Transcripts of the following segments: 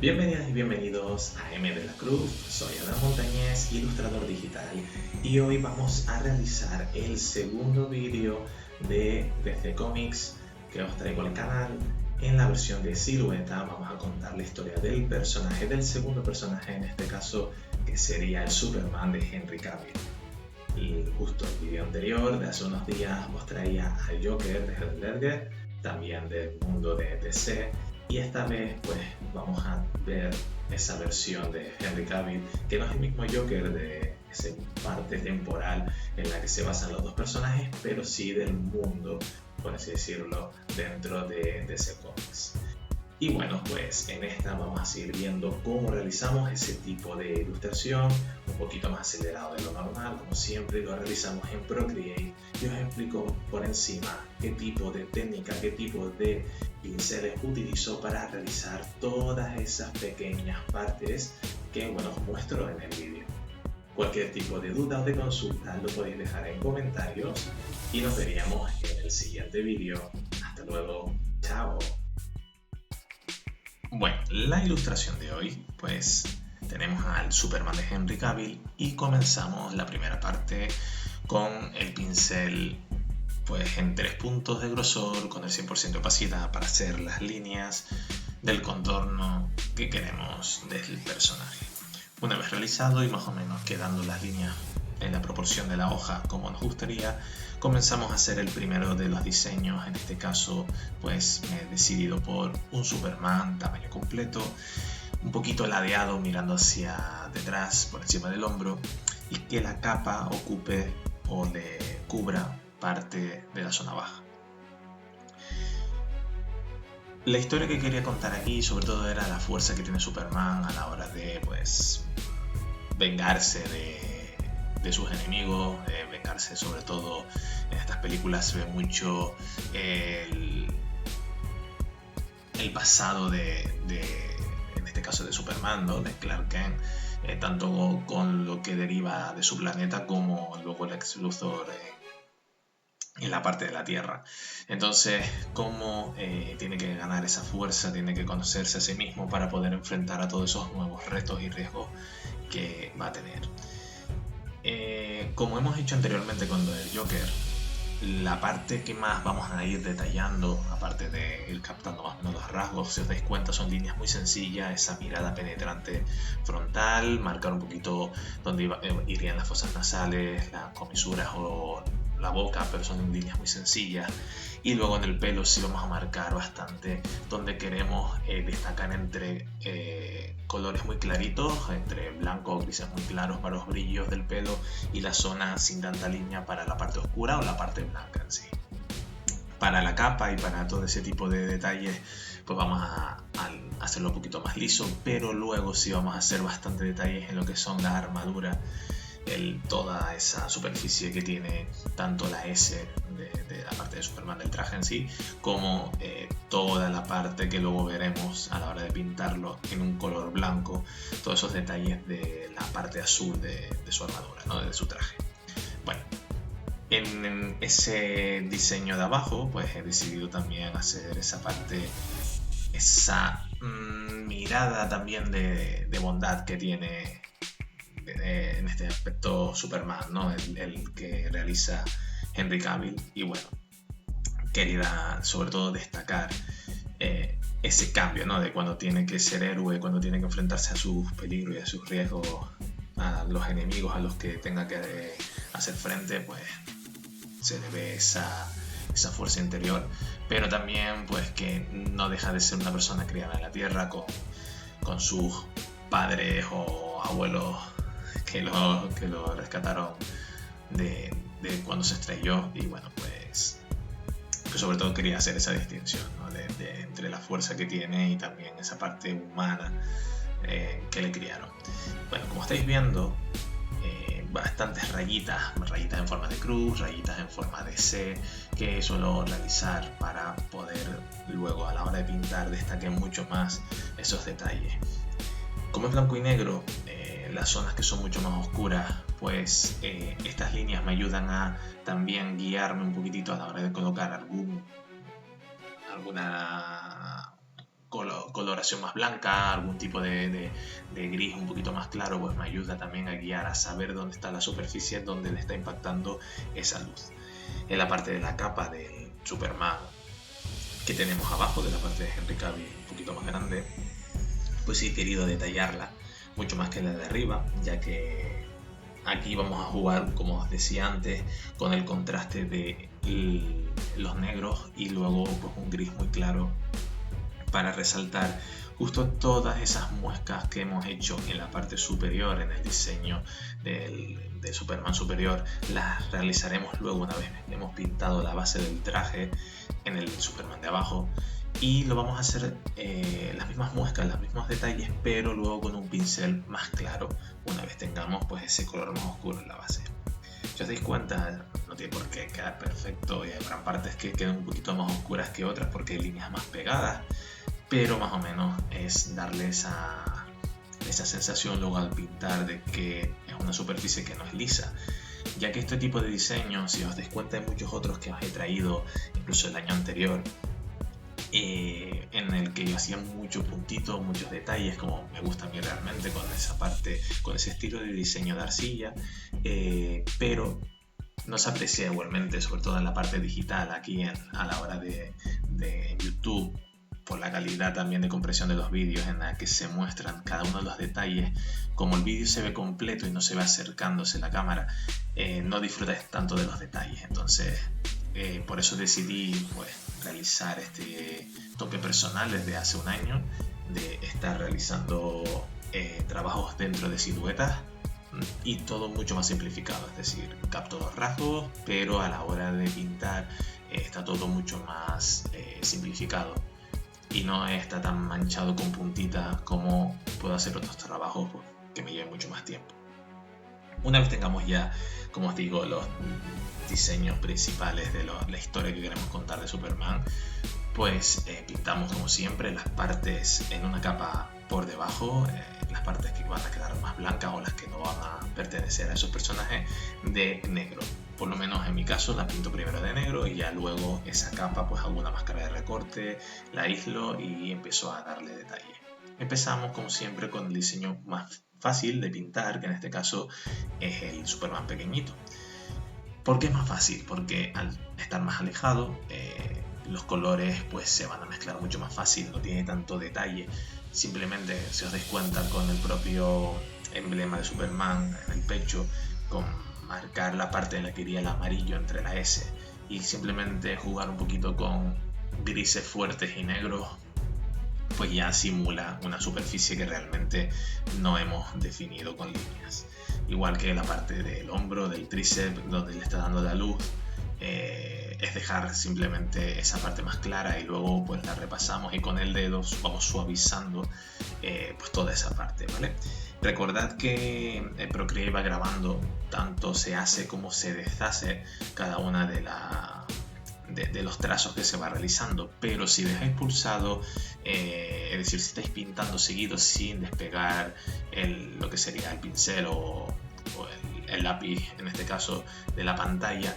Bienvenidas y bienvenidos a M de la Cruz, soy Adán Montañez, ilustrador digital, y hoy vamos a realizar el segundo vídeo de Desde Comics que os traigo al canal. En la versión de silueta vamos a contar la historia del personaje, del segundo personaje en este caso, que sería el Superman de Henry Cavill. Y justo el vídeo anterior de hace unos días os traía al Joker de Heath Ledger, también del mundo de DC, y esta vez pues vamos a ver esa versión de Henry Cavill, que no es el mismo Joker de esa parte temporal en la que se basan los dos personajes, pero sí del mundo, por así decirlo, dentro de DC Comics. Y bueno, pues en esta vamos a seguir viendo cómo realizamos ese tipo de ilustración, un poquito más acelerado de lo normal, como siempre lo realizamos en Procreate, y os explico por encima qué tipo de técnica, qué tipo de pinceles utilizo para realizar todas esas pequeñas partes que bueno, os muestro en el vídeo. Cualquier tipo de duda o de consulta lo podéis dejar en comentarios y nos veríamos en el siguiente vídeo. Hasta luego, chao. Bueno, la ilustración de hoy, pues tenemos al Superman de Henry Cavill y comenzamos la primera parte con el pincel pues en 3 puntos de grosor con el 100% de opacidad para hacer las líneas del contorno que queremos del personaje. Una vez realizado y más o menos quedando las líneas en la proporción de la hoja como nos gustaría, comenzamos a hacer el primero de los diseños. En este caso pues me he decidido por un Superman tamaño completo, un poquito ladeado mirando hacia detrás por encima del hombro, y que la capa ocupe o le cubra parte de la zona baja. La historia que quería contar aquí sobre todo era la fuerza que tiene Superman a la hora de pues vengarse de sus enemigos, vengarse sobre todo. En estas películas se ve mucho el pasado en este caso de Superman, ¿no? De Clark Kent, tanto con lo que deriva de su planeta como luego Lex Luthor en la parte de la Tierra. Entonces, cómo tiene que ganar esa fuerza, tiene que conocerse a sí mismo para poder enfrentar a todos esos nuevos retos y riesgos que va a tener. Como hemos hecho anteriormente con el Joker, la parte que más vamos a ir detallando, aparte de ir captando más o menos los rasgos, si os dais cuenta son líneas muy sencillas, esa mirada penetrante frontal, marcar un poquito dónde irían las fosas nasales, las comisuras o la boca, pero son líneas muy sencillas. Y luego en el pelo sí vamos a marcar bastante donde queremos destacar entre colores muy claritos, entre blanco o grises muy claros para los brillos del pelo, y la zona sin tanta línea para la parte oscura o la parte blanca en sí. Para la capa y para todo ese tipo de detalles pues vamos a hacerlo un poquito más liso, pero luego sí vamos a hacer bastante detalles en lo que son la armadura, toda esa superficie que tiene tanto la S de la parte de Superman del traje en sí, como toda la parte que luego veremos a la hora de pintarlo en un color blanco, todos esos detalles de la parte azul de su armadura, ¿no? De su traje. Bueno, en ese diseño de abajo pues he decidido también hacer esa parte, esa mirada también de bondad que tiene en este aspecto Superman, ¿no? El que realiza Henry Cavill. Y bueno, quería sobre todo destacar ese cambio, ¿no? De cuando tiene que ser héroe, cuando tiene que enfrentarse a sus peligros y a sus riesgos, a los enemigos a los que tenga que hacer frente, pues se le ve esa fuerza interior, pero también pues que no deja de ser una persona criada en la tierra con sus padres o abuelos que lo rescataron de cuando se estrelló. Y bueno, pues sobre todo quería hacer esa distinción, ¿no? Entre la fuerza que tiene y también esa parte humana que le criaron. Bueno, como estáis viendo, bastantes rayitas en forma de cruz, rayitas en forma de C, que suelo realizar para poder luego a la hora de pintar destaque mucho más esos detalles. Como es blanco y negro, las zonas que son mucho más oscuras, pues estas líneas me ayudan a también guiarme un poquitito a la hora de colocar alguna coloración más blanca, algún tipo de gris un poquito más claro, pues me ayuda también a guiar, a saber dónde está la superficie donde le está impactando esa luz. En la parte de la capa del Superman que tenemos abajo, de la parte de Henry Cavill un poquito más grande, pues sí he querido detallarla mucho más que la de arriba, ya que aquí vamos a jugar, como os decía antes, con el contraste de los negros y luego pues un gris muy claro para resaltar justo todas esas muescas que hemos hecho en la parte superior, en el diseño del Superman superior. Las realizaremos luego una vez hemos pintado la base del traje en el Superman de abajo, y lo vamos a hacer las mismas muescas, los mismos detalles, pero luego con un pincel más claro una vez tengamos pues ese color más oscuro en la base. Si os dais cuenta, no tiene por qué quedar perfecto, y habrá partes que quedan un poquito más oscuras que otras porque hay líneas más pegadas, pero más o menos es darle esa sensación luego al pintar de que es una superficie que no es lisa, ya que este tipo de diseño, si os dais cuenta, hay muchos otros que os he traído incluso el año anterior, en el que yo hacía muchos puntitos, muchos detalles, como me gusta a mí realmente, con esa parte, con ese estilo de diseño de arcilla, pero no se aprecia igualmente, sobre todo en la parte digital, aquí a la hora de YouTube, por la calidad también de compresión de los vídeos en la que se muestran cada uno de los detalles. Como el vídeo se ve completo y no se va acercándose la cámara, no disfrutas tanto de los detalles. Entonces por eso decidí pues realizar este toque personal desde hace un año, de estar realizando trabajos dentro de siluetas, y todo mucho más simplificado, es decir, capto los rasgos, pero a la hora de pintar está todo mucho más simplificado y no está tan manchado con puntitas como puedo hacer otros trabajos pues, que me lleven mucho más tiempo. Una vez tengamos ya, como os digo, los diseños principales de la historia que queremos contar de Superman, pues pintamos como siempre las partes en una capa por debajo, las partes que van a quedar más blancas o las que no van a pertenecer a esos personajes, de negro. Por lo menos en mi caso la pinto primero de negro y ya luego esa capa pues hago una máscara de recorte, la aíslo y empiezo a darle detalle. Empezamos como siempre con el diseño más fácil de pintar, que en este caso es el Superman pequeñito. ¿Por qué es más fácil? Porque al estar más alejado los colores pues se van a mezclar mucho más fácil, no tiene tanto detalle. Simplemente, si os dais cuenta, con el propio emblema de Superman en el pecho, con marcar la parte en la que iría el amarillo entre la S y simplemente jugar un poquito con grises fuertes y negros, pues ya simula una superficie que realmente no hemos definido con líneas. Igual que la parte del hombro, del tríceps, donde le está dando la luz, es dejar simplemente esa parte más clara y luego pues la repasamos y con el dedo vamos suavizando pues toda esa parte, ¿vale? Recordad que Procreate va grabando, tanto se hace como se deshace cada una de los trazos que se va realizando, pero si dejáis pulsado, es decir, si estáis pintando seguido sin despegar lo que sería el pincel o el lápiz, en este caso, de la pantalla,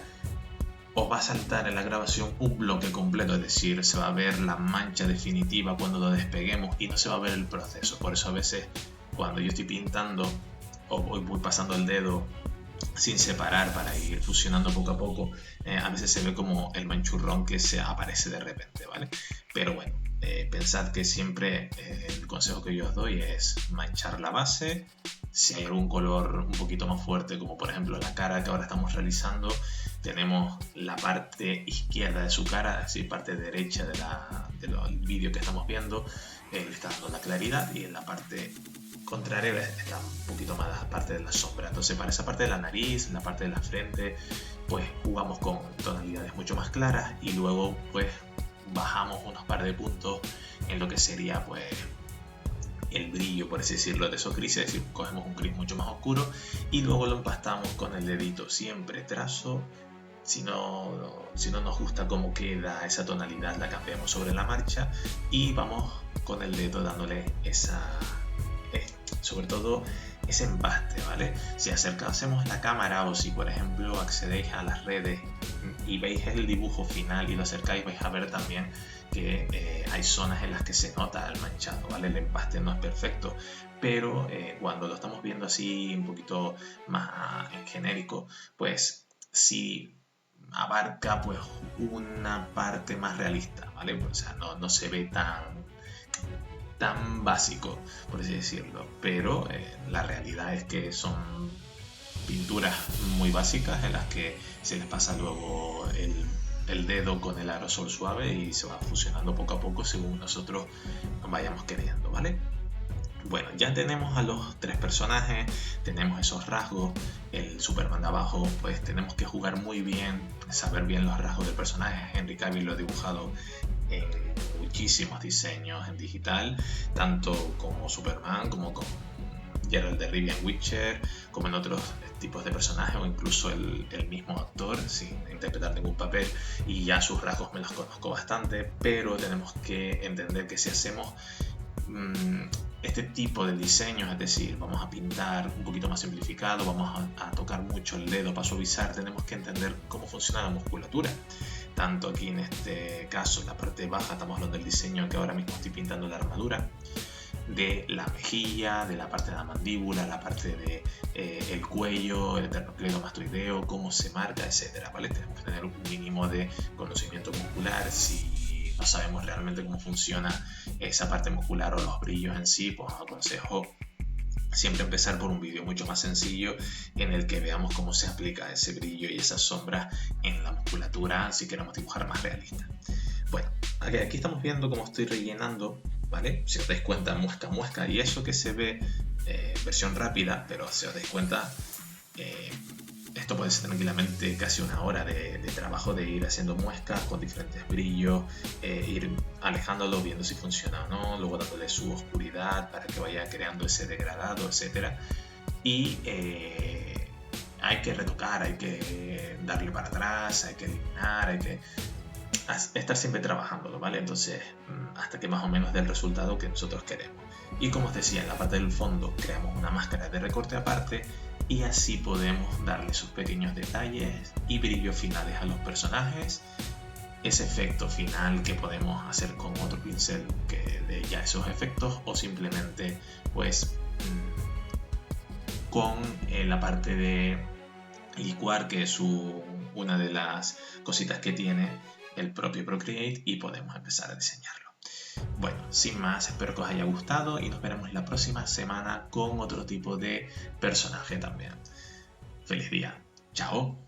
os va a saltar en la grabación un bloque completo, es decir, se va a ver la mancha definitiva cuando lo despeguemos y no se va a ver el proceso. Por eso a veces cuando yo estoy pintando o voy pasando el dedo sin separar para ir fusionando poco a poco, a veces se ve como el manchurrón que se aparece de repente, ¿vale? Pero bueno, pensad que siempre el consejo que yo os doy es manchar la base. Si hay algún color un poquito más fuerte, como por ejemplo la cara que ahora estamos realizando, tenemos la parte izquierda de su cara, es decir, parte derecha del vídeo que estamos viendo, le está dando la claridad, y en la parte contraria está un poquito más la parte de la sombra. Entonces para esa parte de la nariz, la parte de la frente, pues jugamos con tonalidades mucho más claras y luego pues bajamos unos par de puntos en lo que sería pues el brillo, por así decirlo, de esos grises, es decir, cogemos un gris mucho más oscuro y luego lo empastamos con el dedito, siempre trazo. Si no nos gusta cómo queda esa tonalidad, la cambiamos sobre la marcha y vamos con el dedo dándole esa, sobre todo ese empaste, ¿vale? Si acercásemos la cámara o si por ejemplo accedéis a las redes y veis el dibujo final y lo acercáis, vais a ver también que hay zonas en las que se nota el manchado, ¿vale? El empaste no es perfecto, pero cuando lo estamos viendo así un poquito más en genérico, pues sí abarca pues una parte más realista, ¿vale? O sea, no se ve tan básico, por así decirlo, pero la realidad es que son pinturas muy básicas en las que se les pasa luego el dedo con el aerosol suave y se va fusionando poco a poco según nosotros vayamos queriendo, ¿vale? Bueno, ya tenemos a los tres personajes, tenemos esos rasgos, el Superman de abajo, pues tenemos que jugar muy bien, saber bien los rasgos del personaje. Henry Cavill lo ha dibujado en muchísimos diseños en digital, tanto como Superman, como con Geralt de Rivia en Witcher, como en otros tipos de personajes o incluso el mismo actor sin interpretar ningún papel, y ya sus rasgos me los conozco bastante, pero tenemos que entender que si hacemos este tipo de diseños, es decir, vamos a pintar un poquito más simplificado, vamos a tocar mucho el dedo para suavizar, tenemos que entender cómo funciona la musculatura. Tanto aquí en este caso, en la parte baja, estamos hablando del diseño que ahora mismo estoy pintando la armadura, de la mejilla, de la parte de la mandíbula, la parte de el cuello, el esternocleidomastoideo, cómo se marca, etcétera, ¿vale? Tenemos que tener un mínimo de conocimiento muscular. Si no sabemos realmente cómo funciona esa parte muscular o los brillos en sí, pues os aconsejo siempre empezar por un vídeo mucho más sencillo en el que veamos cómo se aplica ese brillo y esas sombras en la musculatura si queremos dibujar más realista. Bueno, aquí estamos viendo cómo estoy rellenando, ¿vale? Si os dais cuenta, muesca, muesca, y eso que se ve versión rápida, pero si os dais cuenta, esto puede ser tranquilamente casi una hora de trabajo de ir haciendo muescas con diferentes brillos, ir alejándolo, viendo si funciona o no, luego dándole su oscuridad para que vaya creando ese degradado, etcétera. Y hay que retocar, hay que darle para atrás, hay que eliminar, hay que estar siempre trabajándolo, ¿vale? Entonces, hasta que más o menos dé el resultado que nosotros queremos. Y como os decía, en la parte del fondo creamos una máscara de recorte aparte y así podemos darle sus pequeños detalles y brillos finales a los personajes, ese efecto final que podemos hacer con otro pincel que dé ya esos efectos, o simplemente pues con la parte de licuar, que es una de las cositas que tiene el propio Procreate, y podemos empezar a diseñarlo. Bueno, sin más, espero que os haya gustado y nos veremos la próxima semana con otro tipo de personaje también. ¡Feliz día! ¡Chao!